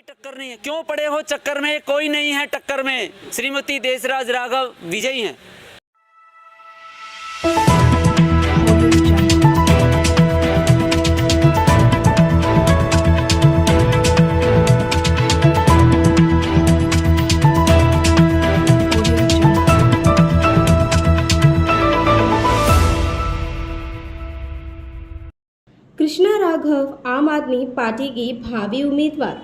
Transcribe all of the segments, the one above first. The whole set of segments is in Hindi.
टक्कर नहीं है, क्यों पड़े हो चक्कर में, कोई नहीं है टक्कर में। श्रीमती देशराज राघव विजयी हैं। कृष्णा राघव आम आदमी पार्टी की भावी उम्मीदवार,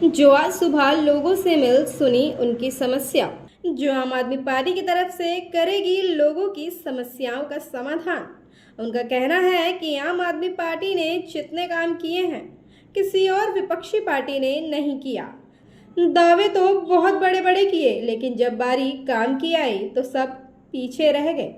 जो आज सुबह लोगों से मिल सुनी उनकी समस्या, जो आम आदमी पार्टी की तरफ से करेगी लोगों की समस्याओं का समाधान। उनका कहना है कि आम आदमी पार्टी ने जितने काम किए हैं किसी और विपक्षी पार्टी ने नहीं किया। दावे तो बहुत बड़े बड़े किए, लेकिन जब बारी काम की आई तो सब पीछे रह गए।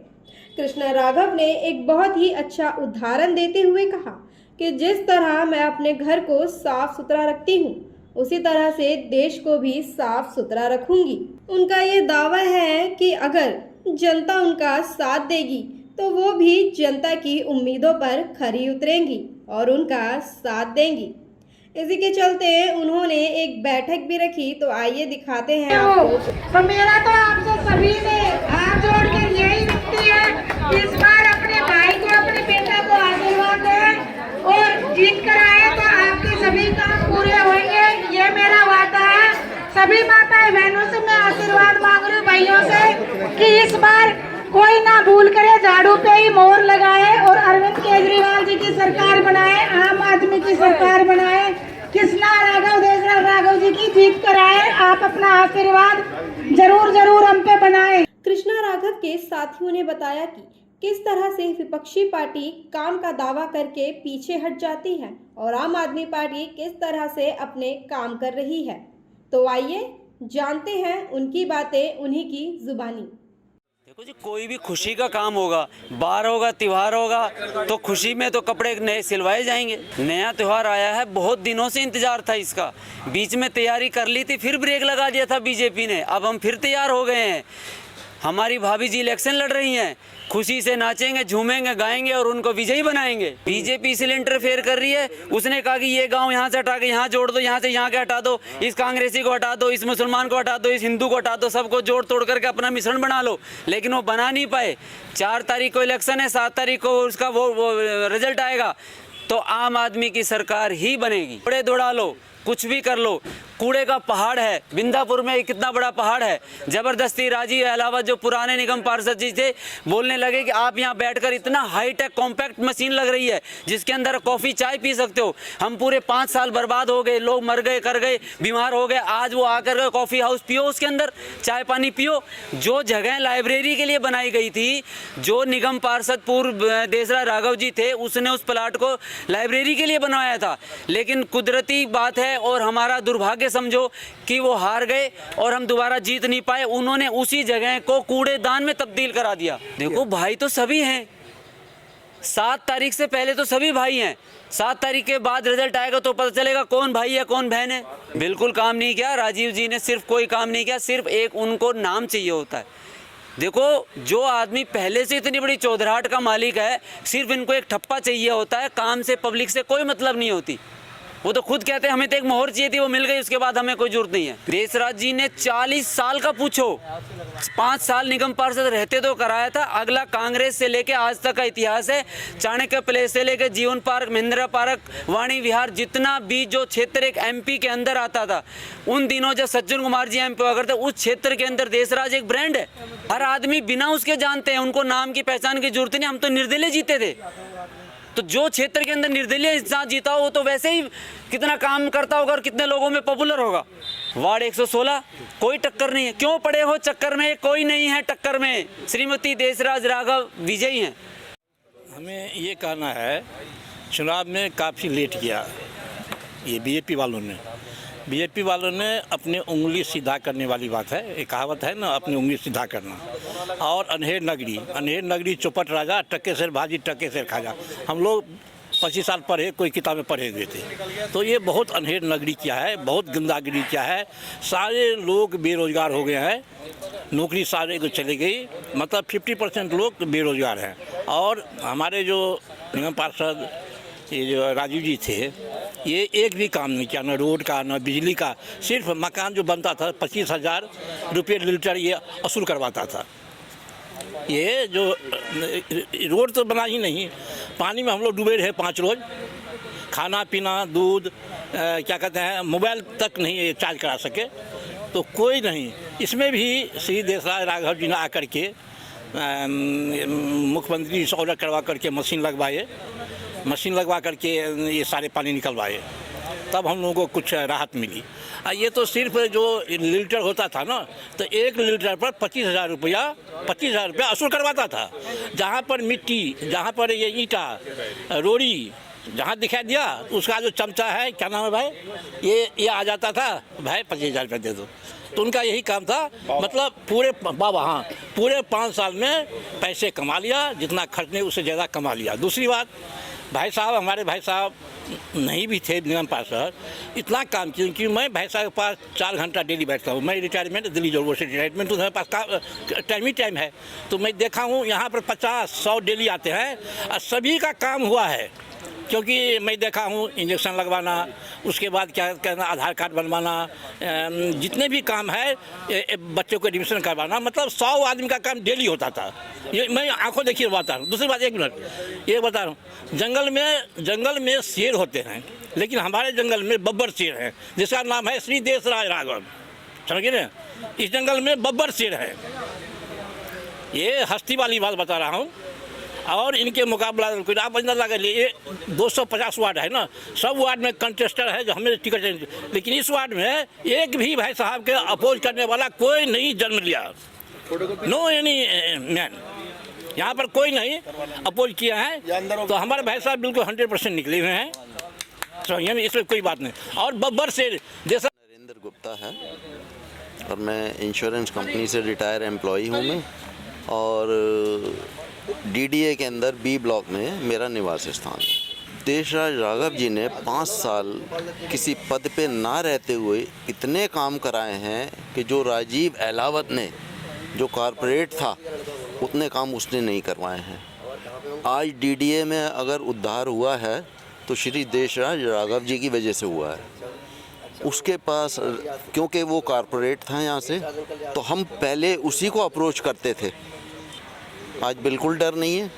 कृष्णा राघव ने एक बहुत ही अच्छा उदाहरण देते हुए कहा कि जिस तरह मैं अपने घर को साफ सुथरा रखती हूँ, उसी तरह से देश को भी साफ सुथरा रखूंगी। उनका ये दावा है कि अगर जनता उनका साथ देगी तो वो भी जनता की उम्मीदों पर खरी उतरेंगी और उनका साथ देंगी। इसी के चलते उन्होंने एक बैठक भी रखी, तो आइए दिखाते हैं आपको। तो मेरा तो आपसे सभी ने हाथ जोड़ के यही विनती है, इस बार अपने भाई को, अपने बेटा को आशीर्वाद दें और जीत कर आए तो आपके सभी काम पूरे होंगे, ये मेरा वादा है। सभी माताएं बहनों से मैं आशीर्वाद मांग रही हूँ, भाइयों से, कि इस बार कोई ना भूल करे, झाड़ू पे ही मोहर लगाए और अरविंद केजरीवाल जी की सरकार बनाए, आम आदमी की सरकार बनाए, कृष्णा राघव देशराज राघव जी की जीत कराए। आप अपना आशीर्वाद जरूर जरूर हम पे बनाएं। कृष्णा राघव के साथियों ने बताया कि किस तरह से विपक्षी पार्टी काम का दावा करके पीछे हट जाती है और आम आदमी पार्टी किस तरह से अपने काम कर रही है। तो आइए जानते हैं उनकी बातें उन्हीं की जुबानी। देखो जी, कोई भी खुशी का काम होगा, बार होगा, त्योहार होगा, तो खुशी में तो कपड़े नए सिलवाए जाएंगे। नया त्योहार आया है, बहुत दिनों से इंतजार था इसका, बीच में तैयारी कर ली थी, फिर ब्रेक लगा दिया था बीजेपी ने। अब हम फिर तैयार हो गए हैं। हमारी भाभी जी इलेक्शन लड़ रही हैं, खुशी से नाचेंगे, झूमेंगे, गाएंगे और उनको विजयी बनाएंगे। बीजेपी इसलिए इंटरफेयर कर रही है, उसने कहा कि ये गांव यहाँ से हटा के यहाँ जोड़ दो, यहाँ से यहाँ के हटा दो, इस कांग्रेसी को हटा दो, इस मुसलमान को हटा दो, इस हिंदू को हटा दो, सबको जोड़ तोड़ करके अपना मिश्रण बना लो। लेकिन वो बना नहीं पाए। 4 तारीख को इलेक्शन है, 7 तारीख को उसका वो रिजल्ट आएगा, तो आम आदमी की सरकार ही बनेगी। कूड़े दौड़ा लो, कुछ भी कर लो, कूड़े का पहाड़ है बिंदापुर में, कितना बड़ा पहाड़ है। जबरदस्ती राजीव अलावा जो पुराने निगम पार्षद जी थे, बोलने लगे कि आप यहाँ बैठकर, इतना हाईटेक कॉम्पैक्ट मशीन लग रही है जिसके अंदर कॉफ़ी चाय पी सकते हो। हम पूरे 5 साल बर्बाद हो गए, लोग मर गए, कर गए, बीमार हो गए। आज वो आकर कॉफ़ी हाउस पियो, उसके अंदर चाय पानी पियो। जो जगह लाइब्रेरी के लिए बनाई गई थी, जो निगम पार्षद पूर्व देशराज राघव जी थे, उसने उस प्लाट को लाइब्रेरी के लिए बनवाया था। लेकिन कुदरती बात है और हमारा दुर्भाग्य समझो कि वो हार गए और हम दोबारा जीत नहीं पाए। उन्होंने उसी जगह को कूड़ेदान में तब्दील करा दिया। देखो, भाई तो सभी हैं, 7 तारीख से पहले तो सभी भाई हैं। 7 तारीख के बाद रिजल्ट आएगा तो पता चलेगा कौन भाई है कौन बहन है। बिल्कुल काम नहीं किया राजीव जी ने, सिर्फ कोई काम नहीं किया, सिर्फ एक उनको नाम चाहिए होता है। देखो, जो आदमी पहले से इतनी बड़ी चौधराहट का मालिक है, सिर्फ इनको एक ठप्पा चाहिए होता है। काम से, पब्लिक से कोई मतलब नहीं होती। वो तो खुद कहते हैं हमें तो एक मोहर चाहिए थी, वो मिल गई, उसके बाद हमें कोई जरूरत नहीं है। देशराज जी ने 40 साल का पूछो, 5 साल निगम पार्षद रहते तो कराया था। अगला कांग्रेस से लेके आज तक का इतिहास है। चाणक्य प्लेस से लेके जीवन पार्क, महिंद्रा पार्क, वाणी विहार, जितना भी जो क्षेत्र एक एमपी के अंदर आता था, उन दिनों जब सज्जन कुमार जी एमपी हुआ करते, उस क्षेत्र के अंदर देशराज एक ब्रांड है। हर आदमी बिना उसके जानते हैं, उनको नाम की पहचान की जरूरत नहीं। हम तो निर्दलीय जीते थे, तो जो क्षेत्र के अंदर निर्दलीय इंसान जीता हो, वो तो वैसे ही कितना काम करता होगा और कितने लोगों में पॉपुलर होगा। वार्ड 116, कोई टक्कर नहीं है, क्यों पड़े हो चक्कर में, कोई नहीं है टक्कर में। श्रीमती देशराज राघव विजयी हैं। हमें ये कहना है, चुनाव में काफ़ी लेट किया ये बीजेपी वालों ने अपनी उंगली सीधा करने वाली बात है। एक कहावत है ना, अपनी उंगली सीधा करना। और अनहेर नगरी चौपट राजा, टक्के सेर भाजी टक्के सेर खाजा। हम लोग 25 साल पढ़े, कोई किताबें पढ़े हुए थे। तो ये बहुत अनहेर नगरी क्या है, बहुत गंदागिरी क्या है। सारे लोग बेरोजगार हो गए हैं, नौकरी सारे को चली गई, मतलब 50% लोग बेरोजगार हैं। और हमारे जो निगम पार्षद ये जो राजीव जी थे, ये एक भी काम नहीं किया, न रोड का न बिजली का। सिर्फ मकान जो बनता था 25,000 रुपये लीटर ये वसूल करवाता था। ये जो रोड तो बना ही नहीं, पानी में हम लोग डूबे रहे 5 रोज। खाना पीना, दूध, क्या कहते हैं, मोबाइल तक नहीं चार्ज करा सके। तो कोई नहीं। इसमें भी श्री देशराज राघव जी ने आकर के मुख्यमंत्री से ऑर्डर करवा करके मशीन लगवा करके ये सारे पानी निकलवाए, तब हम लोगों को कुछ राहत मिली। ये तो सिर्फ जो लीटर होता था ना, तो 1 लीटर पर 25,000 रुपया वसूल करवाता था। जहाँ पर मिट्टी, जहाँ पर ये ईंटा, रोड़ी जहाँ दिखाई दिया, उसका जो चमचा है, क्या नाम है भाई, ये आ जाता था, भाई 25,000 रुपये दे दो। तो उनका यही काम था। मतलब पूरे 5 साल में पैसे कमा लिया, जितना खर्चने उससे ज़्यादा कमा लिया। दूसरी बात, हमारे भाई साहब नहीं भी थे निगम पार्षद, इतना काम किया कि मैं भाई साहब के पास 4 घंटा डेली बैठता हूँ। मैं रिटायरमेंट दिल्ली जोड़ से रिटायरमेंट, तो मेरे पास टाइम है। तो मैं देखा हूँ यहाँ पर 50-100 डेली आते हैं और सभी का काम हुआ है। क्योंकि मैं देखा हूँ इंजेक्शन लगवाना, उसके बाद क्या कहना, आधार कार्ड बनवाना, जितने भी काम है, बच्चों को एडमिशन करवाना, मतलब 100 आदमी का काम डेली होता था। ये मैं आंखों देखिए बता रहा हूँ। दूसरी बात, 1 मिनट ये बता रहा हूँ, जंगल में शेर होते हैं, लेकिन हमारे जंगल में बब्बर शेर है, जिसका नाम है श्री देशराज राघव। समझिए ना, इस जंगल में बब्बर शेर है। ये हस्ती वाली बात बता रहा हूँ। और इनके मुकाबला आप अंदर लगा लिए, 250 वार्ड है ना, सब वार्ड में कंटेस्टर है जो हमें टिकट चाहिए, लेकिन इस वार्ड में एक भी भाई साहब के अपोज करने वाला कोई नहीं जन्म लिया। नो एनी मैन, यहाँ पर कोई नहीं अपोज किया है। तो हमारे भाई साहब बिल्कुल 100% निकले हुए हैं। तो इसमें कोई बात नहीं। और बब्बर से जैसा नरेंद्र गुप्ता है और मैं इंश्योरेंस कंपनी से रिटायर एम्प्लॉई हूँ मैं, और डीडीए के अंदर बी ब्लॉक में मेरा निवास स्थान है। देशराज राघव जी ने 5 साल किसी पद पे ना रहते हुए इतने काम कराए हैं कि जो राजीव अहलावत ने जो कॉरपोरेट था उतने काम उसने नहीं करवाए हैं। आज डीडीए में अगर उद्धार हुआ है तो श्री देशराज राघव जी की वजह से हुआ है। उसके पास, क्योंकि वो कॉरपोरेट था यहाँ से, तो हम पहले उसी को अप्रोच करते थे। आज बिल्कुल डर नहीं है।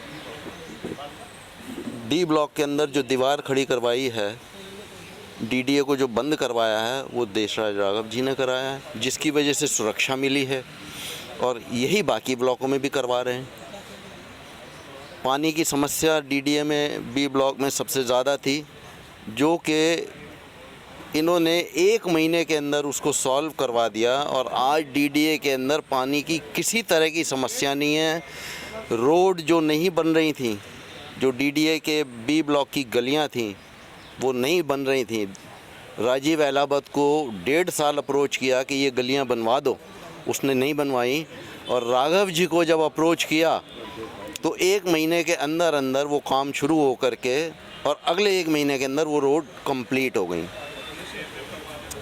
डी ब्लॉक के अंदर जो दीवार खड़ी करवाई है, डीडीए को जो बंद करवाया है, वो देशराज राघव जी ने कराया है, जिसकी वजह से सुरक्षा मिली है। और यही बाकी ब्लॉकों में भी करवा रहे हैं। पानी की समस्या डीडीए में, बी ब्लॉक में सबसे ज़्यादा थी, जो कि इन्होंने 1 महीने के अंदर उसको सॉल्व करवा दिया। और आज डीडीए के अंदर पानी की किसी तरह की समस्या नहीं है। रोड जो नहीं बन रही थी, जो डीडीए के बी ब्लॉक की गलियां थी, वो नहीं बन रही थी। राजीव अहलावत को 1.5 साल अप्रोच किया कि ये गलियां बनवा दो, उसने नहीं बनवाई। और राघव जी को जब अप्रोच किया तो 1 महीने के अंदर अंदर वो काम शुरू हो करके, और अगले 1 महीने के अंदर वो रोड कंप्लीट हो गई।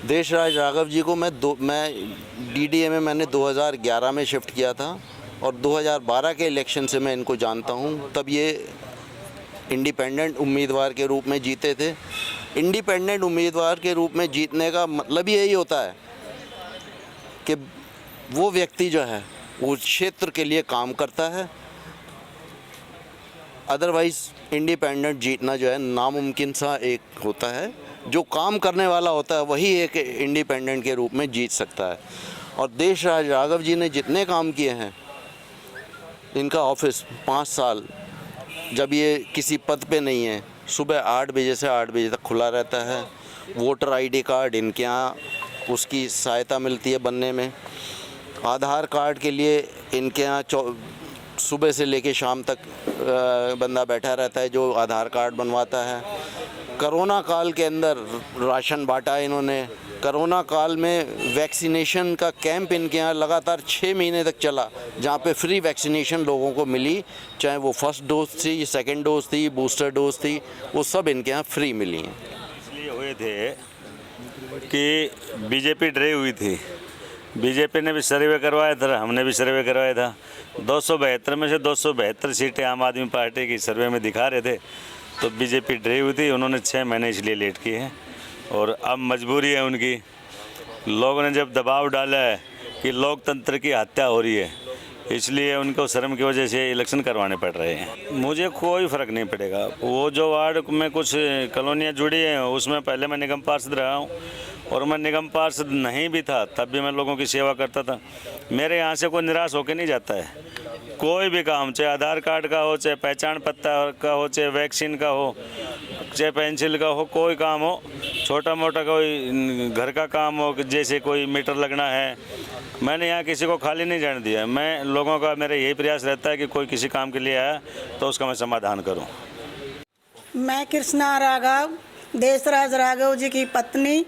देशराज राघव जी को मैं डीडीए में मैंने 2011 में शिफ्ट किया था, और 2012 के इलेक्शन से मैं इनको जानता हूँ। तब ये इंडिपेंडेंट उम्मीदवार के रूप में जीते थे। इंडिपेंडेंट उम्मीदवार के रूप में जीतने का मतलब यही होता है कि वो व्यक्ति जो है वो क्षेत्र के लिए काम करता है। अदरवाइज़ इंडिपेंडेंट जीतना जो है नामुमकिन सा एक होता है। जो काम करने वाला होता है वही एक इंडिपेंडेंट के रूप में जीत सकता है। और देशराज राघव जी ने जितने काम किए हैं, इनका ऑफिस 5 साल, जब ये किसी पद पे नहीं है, सुबह 8 बजे से 8 बजे तक खुला रहता है। वोटर आईडी कार्ड इनके यहाँ उसकी सहायता मिलती है बनने में। आधार कार्ड के लिए इनके यहाँ सुबह से लेके शाम तक बंदा बैठा रहता है जो आधार कार्ड बनवाता है। कोरोना काल के अंदर राशन बांटा इन्होंने। कोरोना काल में वैक्सीनेशन का कैंप इनके यहाँ लगातार 6 महीने तक चला, जहाँ पे फ्री वैक्सीनेशन लोगों को मिली, चाहे वो फर्स्ट डोज थी, सेकंड डोज थी, बूस्टर डोज थी, वो सब इनके यहाँ फ्री मिली हैं। इसलिए हुए थे कि बीजेपी डरी हुई थी। बीजेपी ने भी सर्वे करवाया था, हमने भी सर्वे करवाया था। 272 में से 272 सीटें आम आदमी पार्टी की सर्वे में दिखा रहे थे। तो बीजेपी डरी हुई थी, उन्होंने 6 महीने इसलिए लेट किए हैं और अब मजबूरी है उनकी। लोगों ने जब दबाव डाला है कि लोकतंत्र की हत्या हो रही है, इसलिए उनको शर्म की वजह से इलेक्शन करवाने पड़ रहे हैं। मुझे कोई फ़र्क नहीं पड़ेगा। वो जो वार्ड में कुछ कॉलोनियाँ जुड़ी हैं उसमें पहले मैं निगम पार्षद रहा हूँ और मैं निगम पार्षद नहीं भी था तब भी मैं लोगों की सेवा करता था। मेरे यहाँ से कोई निराश होकर नहीं जाता है। कोई भी काम, चाहे आधार कार्ड का हो, चाहे पहचान पत्र का हो, चाहे वैक्सीन का हो, चाहे पेंसिल का हो, कोई काम हो, छोटा मोटा कोई घर का काम हो, जैसे कोई मीटर लगना है, मैंने यहाँ किसी को खाली नहीं जाने दिया। मैं लोगों का, मेरा यही प्रयास रहता है कि कोई किसी काम के लिए आया तो उसका मैं समाधान करूँ। मैं कृष्णा राघव, देशराज राघव जी की पत्नी,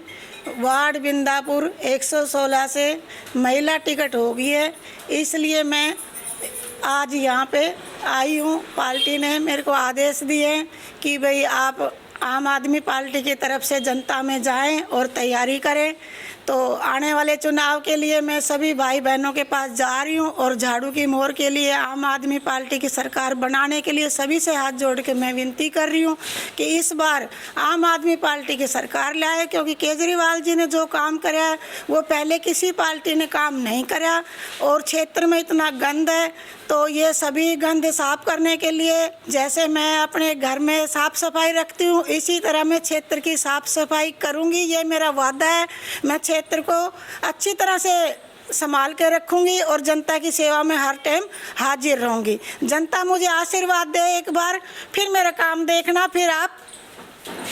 वार्ड बिंदापुर 116 से महिला टिकट हो गई है, इसलिए मैं आज यहाँ पे आई हूँ। पार्टी ने मेरे को आदेश दिए कि भाई आप आम आदमी पार्टी की तरफ से जनता में जाएं और तैयारी करें। तो आने वाले चुनाव के लिए मैं सभी भाई बहनों के पास जा रही हूँ और झाड़ू की मोहर के लिए आम आदमी पार्टी की सरकार बनाने के लिए सभी से हाथ जोड़ के मैं विनती कर रही हूँ कि इस बार आम आदमी पार्टी की सरकार लाए, क्योंकि केजरीवाल जी ने जो काम कराया है वो पहले किसी पार्टी ने काम नहीं कराया और क्षेत्र में इतना गंद है। तो ये सभी गंद साफ करने के लिए, जैसे मैं अपने घर में साफ सफाई रखती हूँ, इसी तरह मैं क्षेत्र की साफ सफाई करूँगी। ये मेरा वादा है। मैं क्षेत्र को अच्छी तरह से संभाल के रखूँगी और जनता की सेवा में हर टाइम हाजिर रहूँगी। जनता मुझे आशीर्वाद दे एक बार, फिर मेरा काम देखना, फिर आप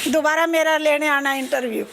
दोबारा मेरा लेने आना इंटरव्यू।